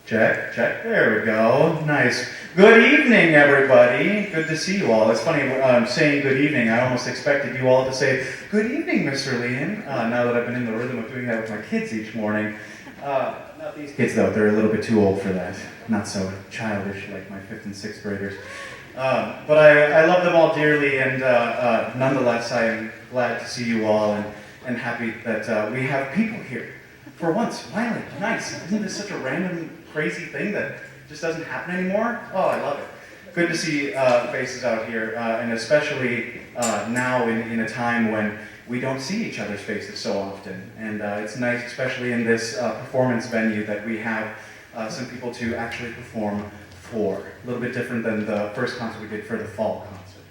Check, check, there we go. Nice. Good evening, everybody. Good to see you all. It's funny, saying good evening, I almost expected you all to say, good evening, Mr. Leon, now that I've been in the rhythm of doing that with my kids each morning. Not these kids, though. They're a little bit too old for that. Not so childish like my 5th and 6th graders. But I love them all dearly, and nonetheless, I am glad to see you all and happy that we have people here. For once, finally, nice. Isn't this such a random, crazy thing that just doesn't happen anymore? Oh, I love it. Good to see faces out here, and especially now in a time when we don't see each other's faces so often. And it's nice, especially in this performance venue, that we have some people to actually perform for. A little bit different than the first concert we did for the fall concert.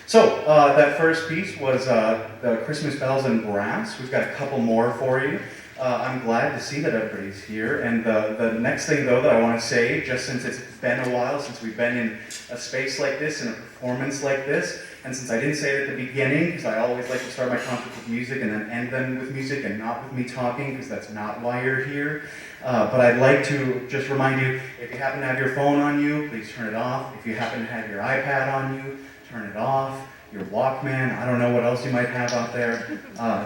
So, that first piece was the Christmas Bells and Brass. We've got a couple more for you. I'm glad to see that everybody's here. And the next thing, though, that I want to say, just since it's been a while since we've been in a space like this, in a performance like this, and since I didn't say it at the beginning, because I always like to start my concerts with music and then end them with music and not with me talking, because that's not why you're here. But I'd like to just remind you, if you happen to have your phone on you, please turn it off. If you happen to have your iPad on you, turn it off. your Walkman. I don't know what else you might have out there.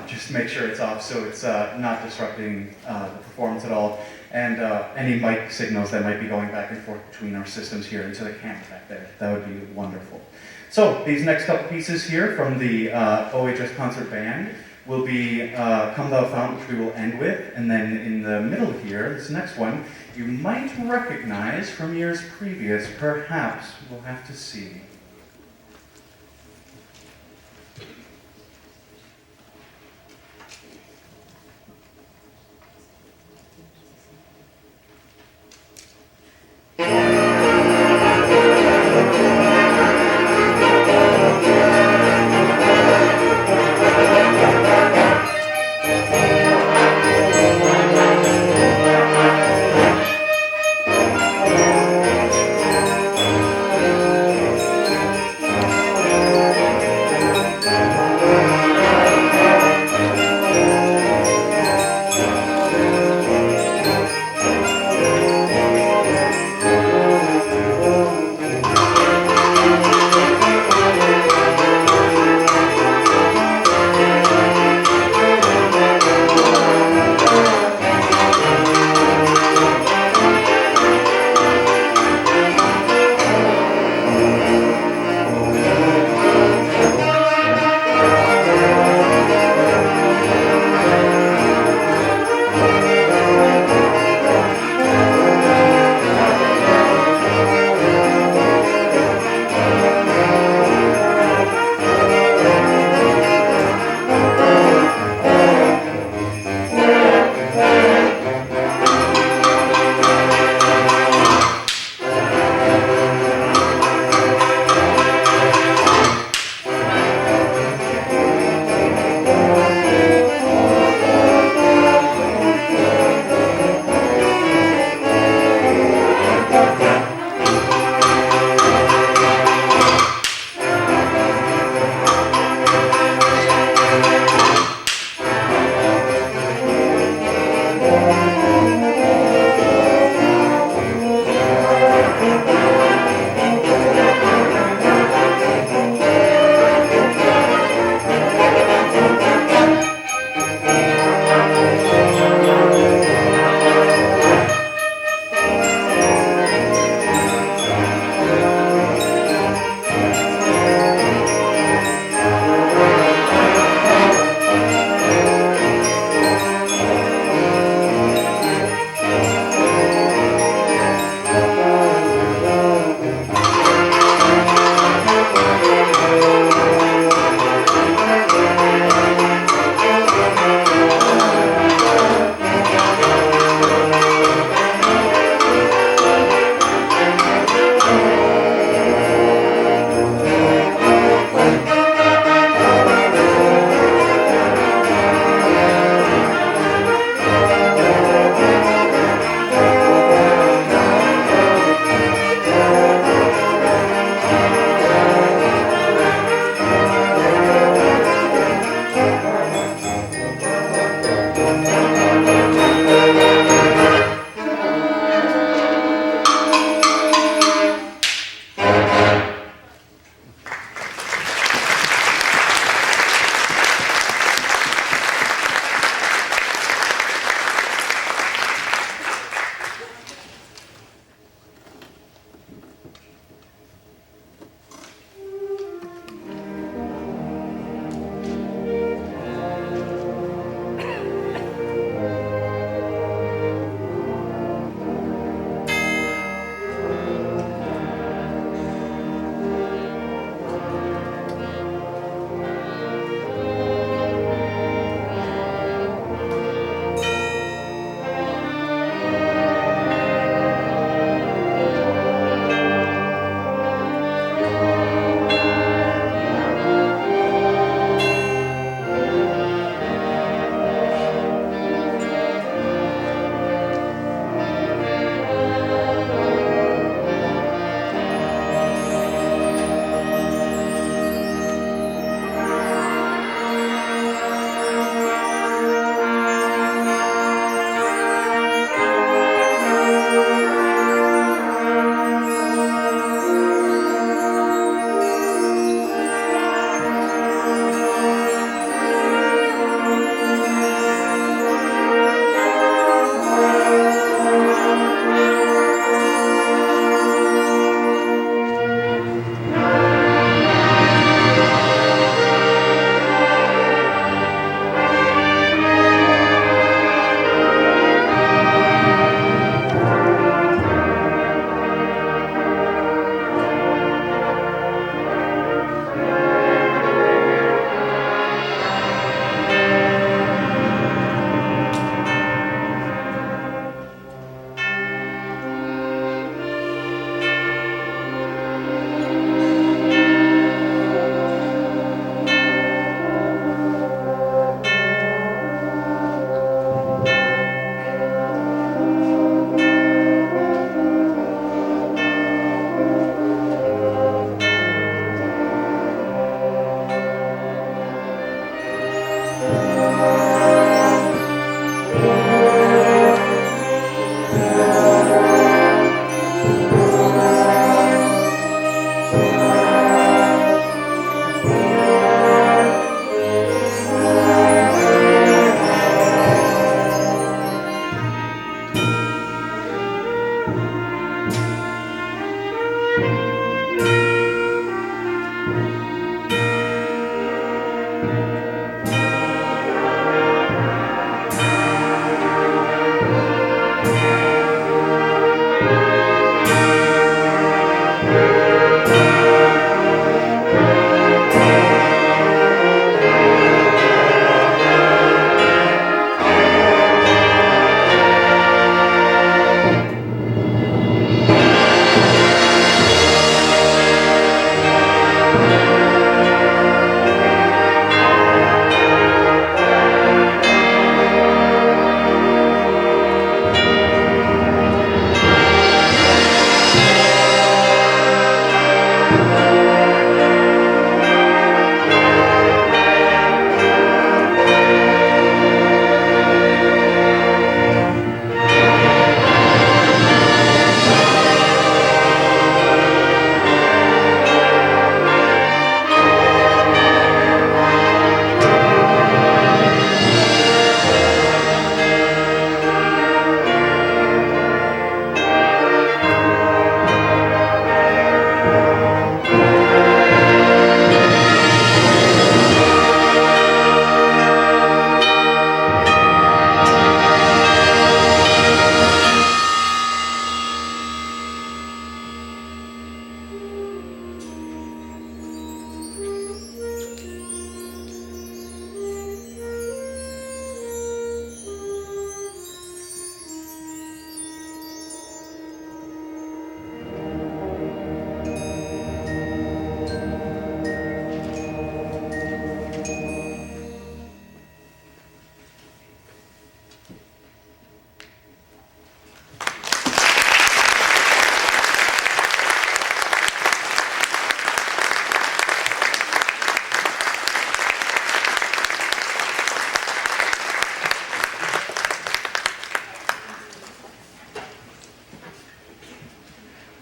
Just make sure it's off so it's not disrupting the performance at all. And any mic signals that might be going back and forth between our systems here into the camera back there. That would be wonderful. So these next couple pieces here from the OHS Concert Band will be Come Thou Fount, which we will end with. And then in the middle here, this next one, you might recognize from years previous, perhaps. We'll have to see.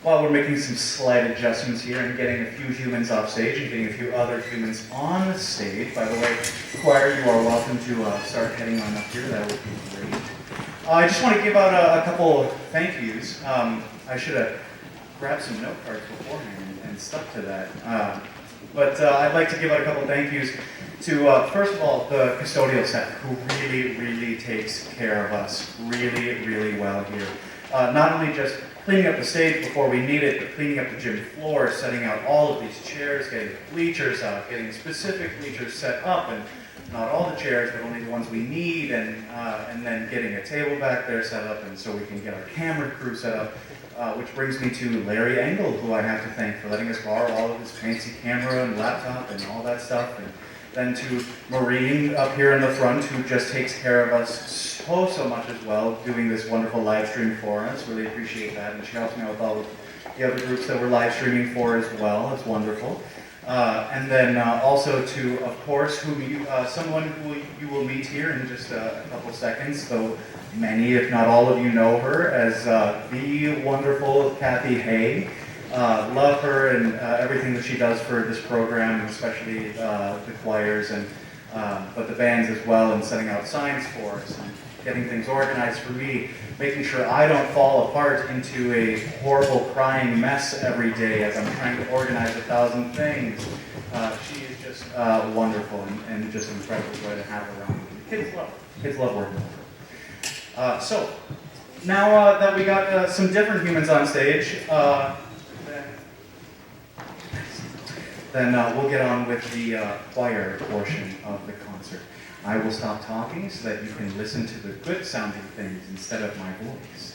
while we're making some slight adjustments here and getting a few humans off stage and getting a few other humans on the stage. By the way, choir, you are welcome to start heading on up here. That would be great. I just want to give out a couple thank yous. I should have grabbed some note cards beforehand and stuck to that. But I'd like to give out a couple thank yous to, first of all, the custodial staff, who really takes care of us really well here. Not only just cleaning up the stage before we need it, but cleaning up the gym floor, setting out all of these chairs, getting the bleachers out, getting specific bleachers set up, and not all the chairs, but only the ones we need, and then getting a table back there set up, and so we can get our camera crew set up. Which brings me to Larry Engel, who I have to thank for letting us borrow all of his fancy camera and laptop and all that stuff. And then to Maureen up here in the front, who just takes care of us so much as well, doing this wonderful live stream for us. Really appreciate that. And she helps me out with all of the other groups that we're live streaming for as well. It's wonderful. And then also to, of course, someone who you will meet here in just a couple seconds, though many, if not all of you, know her as the wonderful Kathy Hay. Love her and everything that she does for this program, especially the choirs and but the bands as well, and setting out signs for us and getting things organized for me, making sure I don't fall apart into a horrible crying mess every day as I'm trying to organize 1,000 things. She is just wonderful and just an incredible joy to have her around. Kids love working with her. So now that we got some different humans on stage, then we'll get on with the choir portion of the concert. I will stop talking so that you can listen to the good sounding things instead of my voice.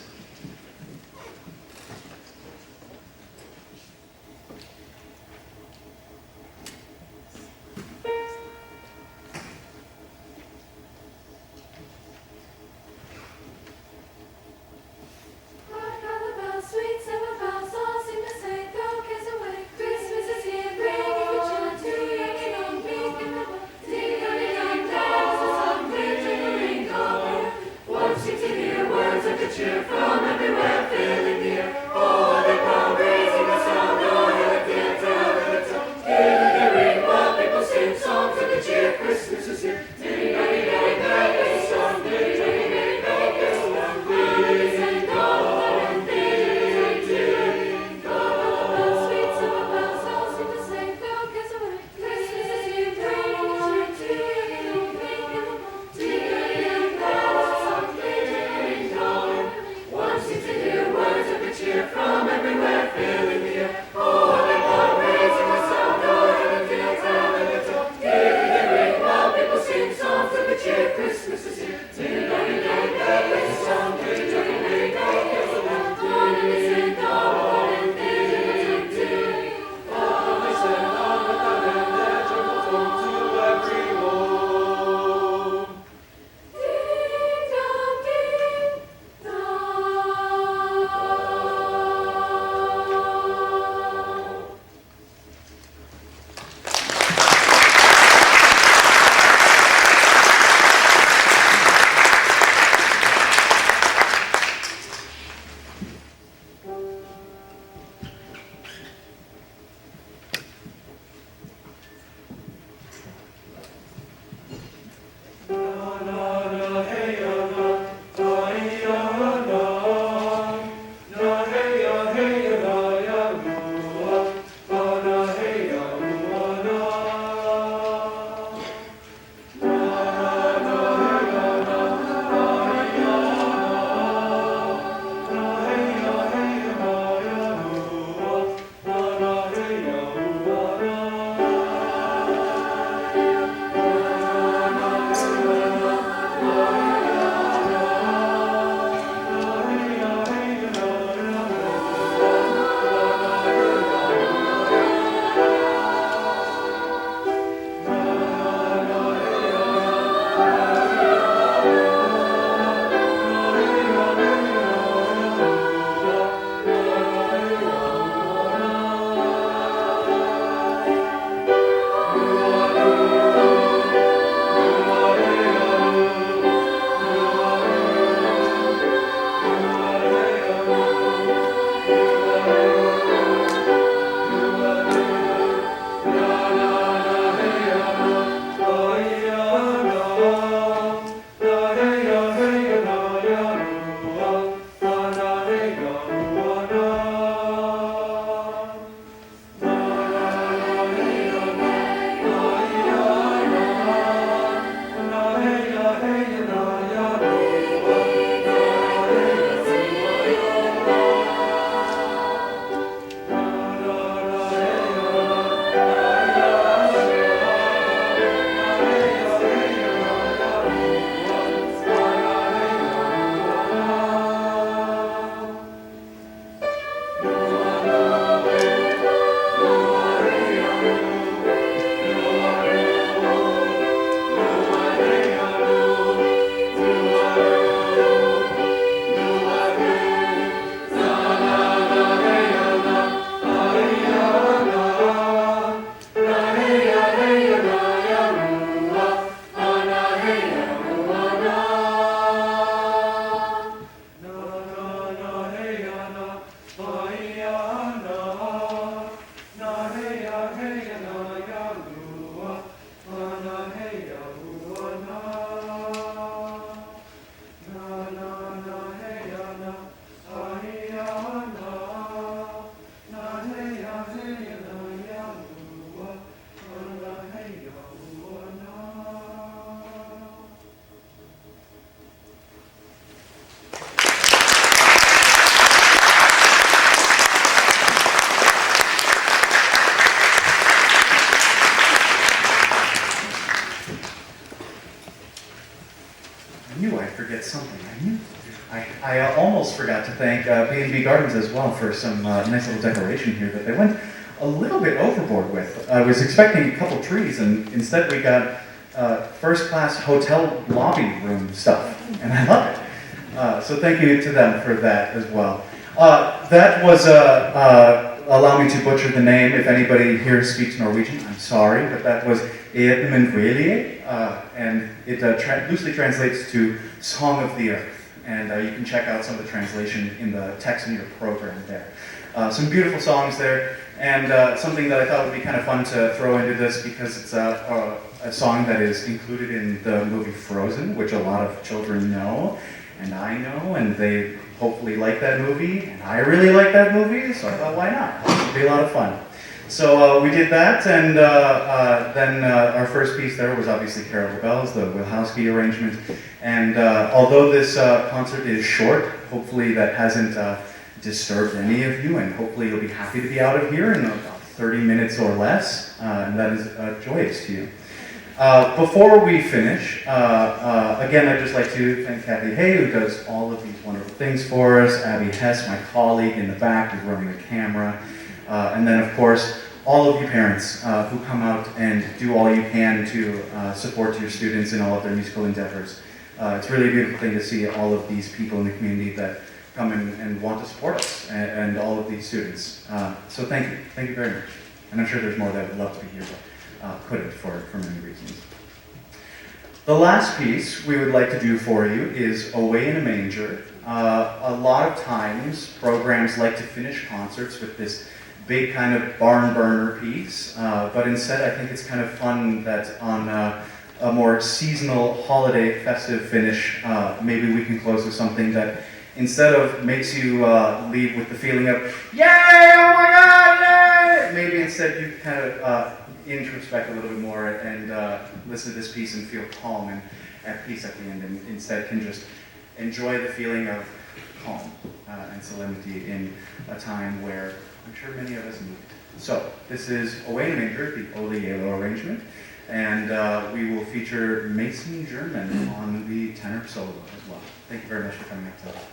Sing knew I'd forget something. I almost forgot to thank B&B Gardens as well for some nice little decoration here that they went a little bit overboard with. I was expecting a couple trees, and instead we got first-class hotel lobby room stuff, and I love it. So thank you to them for that as well. That was, allow me to butcher the name, if anybody here speaks Norwegian, I'm sorry, but that was Edmund Relie, and it loosely translates to Song of the Earth. And you can check out some of the translation in the text in your program there. Some beautiful songs there, and something that I thought would be kind of fun to throw into this because it's a song that is included in the movie Frozen, which a lot of children know, and I know, and they hopefully like that movie, and I really like that movie, so I thought, why not? It'd be a lot of fun. So we did that, and then our first piece there was obviously Carol the Bells, the Wilhowsky arrangement. And although this concert is short, hopefully that hasn't disturbed any of you, and hopefully you'll be happy to be out of here in about 30 minutes or less, and that is joyous to you. Before we finish, again, I'd just like to thank Kathy Hay, who does all of these wonderful things for us, Abby Hess, my colleague in the back, who's running the camera, and then, of course, all of you parents who come out and do all you can to support your students in all of their musical endeavors. It's really a beautiful thing to see all of these people in the community that come and want to support us and all of these students. So thank you very much. And I'm sure there's more that would love to be here, but couldn't for many reasons. The last piece we would like to do for you is Away in a Manger. A lot of times programs like to finish concerts with this big kind of barn burner piece, but instead I think it's kind of fun that on a more seasonal, holiday, festive finish, maybe we can close with something that instead of makes you leave with the feeling of, yay, oh my God, yay! Maybe instead you kind of introspect a little bit more and listen to this piece and feel calm and at peace at the end, and instead can just enjoy the feeling of calm and solemnity in a time where I'm sure many of us need it. So this is Away in a Manger, the Ole Yalo arrangement, and we will feature Mason German on the tenor solo as well. Thank you very much for coming up to us.